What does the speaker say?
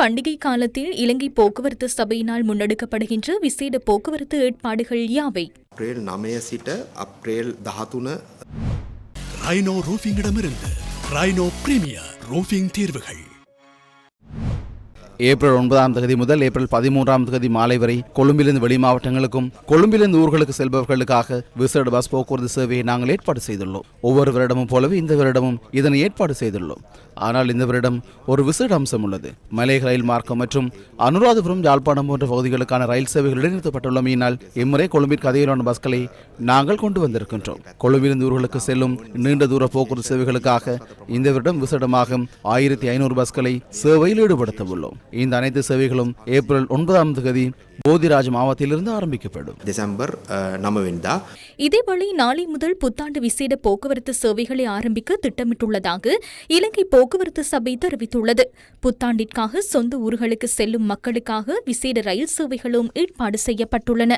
பண்டிகை காலத்தில் இலங்கை போக்குவரத்து சபையினால் முன்னெடுக்கப்படுகின்ற விசேட போக்குவரத்து ஏற்பாடுகள் யாவை? ஏப்ரல் 9 සිට ஏப்ரல் 13 ரைனோ ரூஃபிங்கிடமிருந்து ரைனோ பிரீமியர் ரூஃபிங் தீர்வுகள். ஏப்ரல் 9 முதல் ஏப்ரல் 13 மாலை வரை கொழும்பிலிருந்து வெளி மாவட்டங்களுக்கும் கொழும்பிலிருந்து ஊர்களுக்கு செல்பவர்களுக்காக விசேட பஸ் போக்குவரத்து சேவையை நாங்கள் ஏற்பாடு செய்துள்ளோம். ஒவ்வொரு வருடமும் போலவே இந்த வருடமும் இதனை ஏற்பாடு செய்துள்ளோம். ஆனால் இந்த வருடம் ஒரு விசேட அம்சம் உள்ளது. மலை ரயில் மார்க்கம் மற்றும் அனுராதபுரம், யாழ்ப்பாணம் போன்ற பகுதிகளுக்கான ரயில் சேவைகள் இடைநிறுத்தப்பட்டுள்ளமையினால் இம்முறை கொழும்பிற்கு அதிகமான பஸ்களை நாங்கள் கொண்டு வந்திருக்கின்றோம். கொழும்பிலிருந்து ஊர்களுக்கு செல்லும் நீண்ட தூர போக்குவரத்து சேவைகளுக்காக இந்த வருடம் விசேடமாக 1500 பஸ்களை சேவையில் ஈடுபடுத்த உள்ளோம். இந்த அனைத்து சேவைகளும் ஏப்ரல் 9 போதிராஜ் மாவட்டத்திலிருந்து ஆரம்பிக்கப்படும். டிசம்பர் 9 இதேவேளை நாளை முதல் புத்தாண்டு விசேட போக்குவரத்து சேவைகளை ஆரம்பிக்க திட்டமிட்டுள்ளதாக இலங்கை போக்குவரத்து சபை தெரிவித்துள்ளது. புத்தாண்டிற்காக சொந்த ஊர்களுக்கு செல்லும் மக்களுக்காக விசேட ரயில் சேவைகளும் ஏற்பாடு செய்யப்பட்டுள்ளன.